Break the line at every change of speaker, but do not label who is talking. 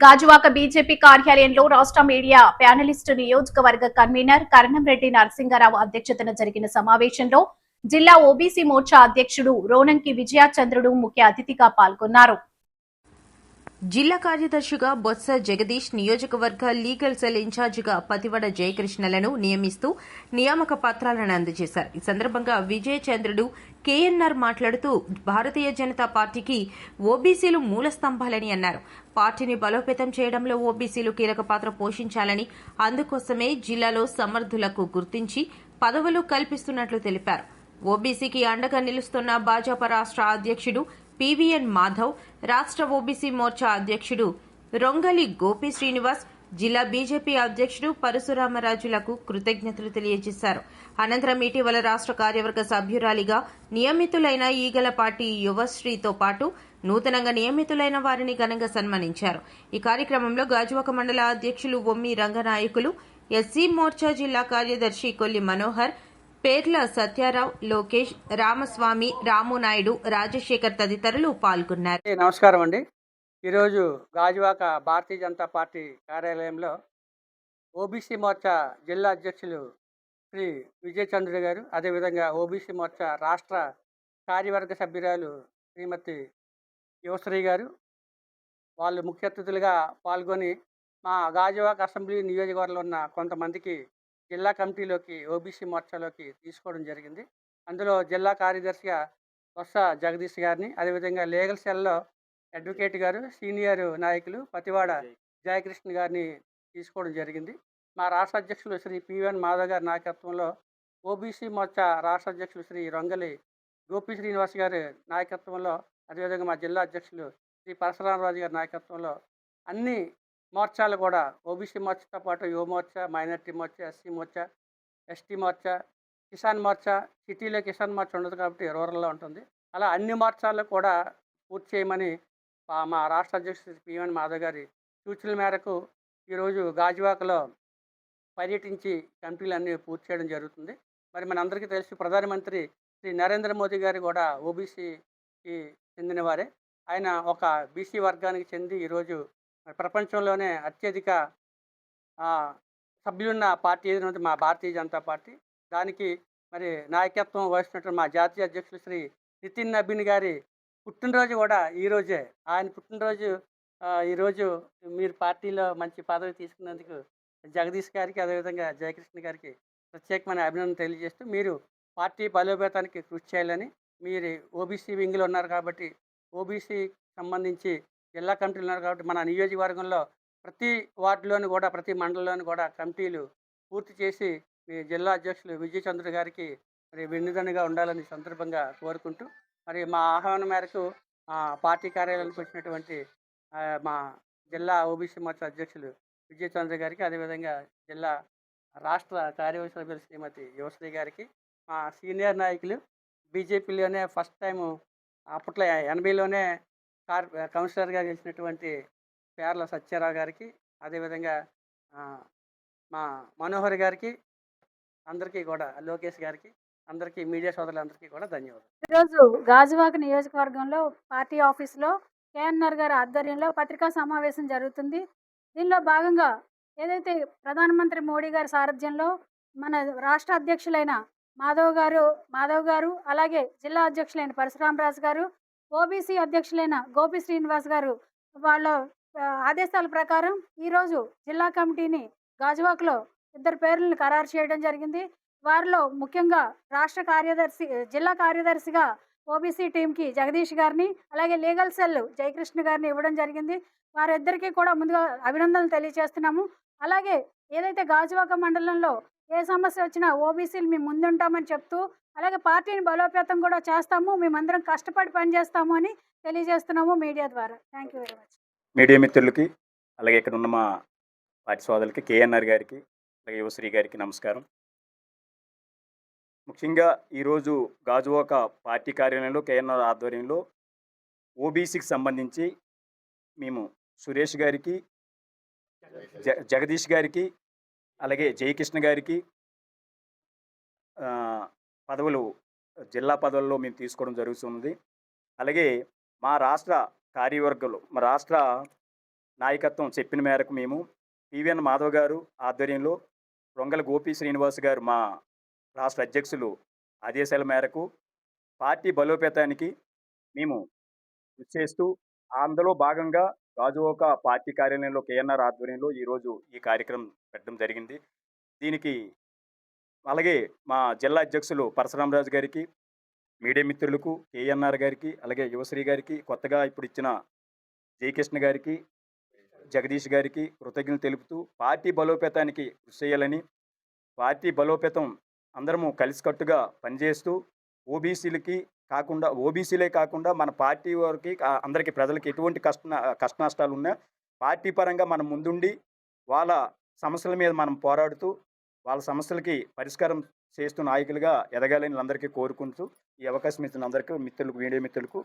Gajuwaka BJP కార్యాలయంలో రాష్ట్ర media ప్యానలిస్టు నియోజకవర్గ కన్వీనర్ కరణంరెడ్డి నరసింగారావు అధ్యక్షతన జరిగిన సమావేశంలో జిల్లా ఓబీసీ మోర్చా అధ్యక్షుడు రోనంకి విజయాచంద్రుడు ముఖ్య అతిథిగా పాల్గొన్నారు.
జిల్లా కార్యదర్శిగా బొత్స జగదీష్, నియోజకవర్గ లీగల్ సెల్ ఇన్ఛార్జిగా పతివడ జయకృష్ణలను నియమిస్తూ నియామక పత్రాలను అందజేశారు. ఈ సందర్భంగా విజయచంద్రుడు కేఎన్ఆర్ మాట్లాడుతూ భారతీయ జనతా పార్టీకి ఓబీసీలు మూల స్తంభాలని అన్నారు. పార్టీని బలోపేతం చేయడంలో ఓబీసీలు కీలక పాత్ర పోషించాలని, అందుకోసమే జిల్లాలో సమర్థులకు గుర్తించి పదవులు కల్పిస్తున్నట్లు తెలిపారు. ఓబీసీకి అండగా నిలుస్తున్న భాజపా రాష్ట్ర అధ్యక్షుడు పివిఎన్ మాధవ్, రాష్ట్ర ఓబీసీ మోర్చా అధ్యక్షుడు రొంగలి గోపి శ్రీనివాస్, జిల్లా బీజేపీ అధ్యక్షుడు పరశురామరాజులకు కృతజ్ఞతలు తెలియజేశారు. అనంతరం ఇటీవల రాష్ట్ర కార్యవర్గ సభ్యురాలిగా నియమితులైన ఈగలపాటి యువశ్రీతో పాటు నూతనంగా నియమితులైన వారిని ఘనంగా సన్మానించారు. ఈ కార్యక్రమంలో గాజువాక మండల అధ్యక్షులు ఒమ్మి రంగనాయకులు, ఎస్సీ మోర్చా జిల్లా కార్యదర్శి కొల్లి మనోహర్, పేర్ల సత్యారావు, లోకేష్, రామస్వామి, రామునాయుడు, రాజశేఖర్ తదితరులు పాల్గొన్నారు.
నమస్కారం అండి. ఈరోజు గాజువాక భారతీయ జనతా పార్టీ కార్యాలయంలో ఓబీసీ మోర్చా జిల్లా అధ్యక్షులు శ్రీ విజయచంద్రుడు గారు, అదేవిధంగా ఓబీసీ మోర్చా రాష్ట్ర కార్యవర్గ సభ్యురాలు శ్రీమతి యువశ్రీ గారు వాళ్ళు ముఖ్య అతిథులుగా పాల్గొని మా గాజువాక అసెంబ్లీ నియోజకవర్గంలో ఉన్న కొంతమందికి జిల్లా కమిటీలోకి ఓబీసీ మోర్చాలోకి తీసుకోవడం జరిగింది. అందులో జిల్లా కార్యదర్శిగా బొత్స జగదీష్ గారిని, అదేవిధంగా లీగల్ సెల్లో అడ్వకేట్ గారు, సీనియర్ నాయకులు పతివాడ జయకృష్ణ గారిని తీసుకోవడం జరిగింది. మా రాష్ట్ర అధ్యక్షులు శ్రీ పివిఎన్ మాధవ్ గారి నాయకత్వంలో ఓబీసీ మోర్చా రాష్ట్ర అధ్యక్షులు శ్రీ రొంగలి గోపి శ్రీనివాస్ గారి నాయకత్వంలో, అదేవిధంగా మా జిల్లా అధ్యక్షులు శ్రీ పరశురామరాజు గారి నాయకత్వంలో అన్ని మోర్చాలు కూడా ఓబీసీ మోర్చాతో పాటు యువ Morcha, minority Morcha, SC Morcha, ST Morcha, Kisan Morcha, సిటీలో కిసాన్ మోర్చా ఉండదు కాబట్టి రూరల్లో ఉంటుంది. అలా అన్ని మోర్చాలు కూడా పూర్తి చేయమని మా రాష్ట్ర అధ్యక్షుడు పివిఎన్ మాధవ్ గారి సూచనల మేరకు ఈరోజు గాజువాకలో పర్యటించి కమిటీలన్నీ పూర్తి చేయడం జరుగుతుంది. మరి మనందరికీ తెలుసు, ప్రధానమంత్రి శ్రీ నరేంద్ర మోదీ గారు కూడా ఓబీసీకి చెందినవారే. ఆయన ఒక బీసీ వర్గానికి చెంది ఈరోజు ప్రపంచంలోనే అత్యధిక సభ్యులున్న పార్టీ ఏదైనా మా భారతీయ జనతా పార్టీ. దానికి మరి నాయకత్వం వహిస్తున్నట్టు మా జాతీయ అధ్యక్షులు శ్రీ నితిన్ నబీన్ గారి పుట్టినరోజు కూడా ఈరోజే. ఆయన పుట్టినరోజు ఈరోజు మీరు పార్టీలో మంచి పదవి తీసుకున్నందుకు జగదీష్ గారికి, అదేవిధంగా జయకృష్ణ గారికి ప్రత్యేకమైన అభినందన తెలియజేస్తూ, మీరు పార్టీ బలోపేతానికి కృషి చేయాలని, మీరు ఓబీసీ వింగ్లో ఉన్నారు కాబట్టి, ఓబీసీ సంబంధించి జిల్లా కమిటీలు ఉన్నారు కాబట్టి, మన నియోజకవర్గంలో ప్రతి వార్డులోని కూడా, ప్రతి మండలంలోని కూడా కమిటీలు పూర్తి చేసి మీ జిల్లా అధ్యక్షులు విజయచంద్రుడు గారికి మరి వెన్నుదన్నుగా ఉండాలని సందర్భంగా కోరుకుంటూ, మరి మా ఆహ్వానం మేరకు పార్టీ కార్యాలయానికి వచ్చినటువంటి మా జిల్లా ఓబీసీ మోర్చా అధ్యక్షులు విజయచంద్ర గారికి, అదేవిధంగా జిల్లా రాష్ట్ర కార్యవర్గ సభ్యులు శ్రీమతి యువశ్రీ గారికి, మా సీనియర్ నాయకులు బీజేపీలోనే ఫస్ట్ టైము అప్పట్లో 80లోనే కౌన్సిలర్గా గెలిచినటువంటి పేర్ల సత్యారావు గారికి, అదేవిధంగా మా మనోహర్ గారికి, అందరికీ కూడా లోకేష్ గారికి, అందరికీ మీడియా సోదరులందరికీ కూడా ధన్యవాదాలు.
ఈరోజు గాజువాక నియోజకవర్గంలో పార్టీ ఆఫీసులో కేఎన్ఆర్ గారి ఆధ్వర్యంలో పత్రికా సమావేశం జరుగుతుంది. దీనిలో భాగంగా ఏదైతే ప్రధానమంత్రి మోడీ గారి సారథ్యంలో మన రాష్ట్ర అధ్యక్షులైన మాధవ్ గారు అలాగే జిల్లా అధ్యక్షులైన పరశురామరాజు గారు, ఓబీసీ అధ్యక్షులైన గోపి శ్రీనివాస్ గారు వాళ్ళ ఆదేశాల ప్రకారం ఈరోజు జిల్లా కమిటీని గాజువాకలో 2 పేర్లను ఖరారు చేయడం జరిగింది. వారిలో ముఖ్యంగా జిల్లా కార్యదర్శిగా ఓబీసీ టీంకి జగదీష్ గారిని, అలాగే లీగల్ సెల్ జయకృష్ణ గారిని ఇవ్వడం జరిగింది. వారిద్దరికీ కూడా ముందుగా అభినందనలు తెలియజేస్తున్నాము. అలాగే ఏదైతే గాజువాక మండలంలో ఏ సమస్య వచ్చినా ఓబీసీలు మేము ముందుంటామని చెప్తూ, అలాగే పార్టీని బలోపేతం కూడా చేస్తాము, మేమందరం కష్టపడి పనిచేస్తాము అని తెలియజేస్తున్నాము మీడియా ద్వారా. Thank you very much.
Media మిత్రులకి, అలాగే ఇక్కడ ఉన్న మా పార్టీ సోదరులకి, కేఎన్ఆర్ గారికి, అలాగే యువశ్రీ గారికి నమస్కారం. ముఖ్యంగా ఈరోజు గాజువాక పార్టీ కార్యాలయంలో కేఎన్ఆర్ ఆధ్వర్యంలో ఓబీసీకి సంబంధించి మేము సురేష్ గారికి, జగదీష్ గారికి, అలాగే జయకృష్ణ గారికి పదవులు, జిల్లా పదవుల్లో మేము తీసుకోవడం జరుగుతుంది. అలాగే మా రాష్ట్ర కార్యవర్గంలో, మా రాష్ట్ర నాయకత్వం చెప్పిన మేరకు మేము పివిఎన్ మాధవ్ గారు ఆధ్వర్యంలో రొంగల గోపి శ్రీనివాస్ గారు మా రాష్ట్ర అధ్యక్షులు ఆదేశాల మేరకు పార్టీ బలోపేతానికి మేము కృషి చేస్తూ అందులో భాగంగా గాజువాక పార్టీ కార్యాలయంలో కేఎన్ఆర్ ఆధ్వర్యంలో ఈరోజు ఈ కార్యక్రమం పెట్టడం జరిగింది. దీనికి అలాగే మా జిల్లా అధ్యక్షులు పరశురామరాజు గారికి, మీడియా మిత్రులకు, కేఎన్ఆర్ గారికి, అలాగే యువశ్రీ గారికి, కొత్తగా ఇప్పుడు ఇచ్చిన జయకృష్ణ గారికి, జగదీష్ గారికి కృతజ్ఞతలు తెలుపుతూ పార్టీ బలోపేతానికి కృషి చేయాలని, పార్టీ బలోపేతం అందరము కలిసికట్టుగా పనిచేస్తూ ఓబీసీలే కాకుండా మన పార్టీ వారికి అందరికీ ప్రజలకి ఎటువంటి కష్ట నష్టాలు ఉన్నా పార్టీ పరంగా మనం ముందుండి వాళ్ళ సమస్యల మీద మనం పోరాడుతూ వాళ్ళ సమస్యలకి పరిష్కారం చేస్తూ నాయకులుగా ఎదగాలని అందరికీ కోరుకుంటూ ఈ అవకాశం ఇచ్చిన అందరికీ మీడియా మిత్రులకు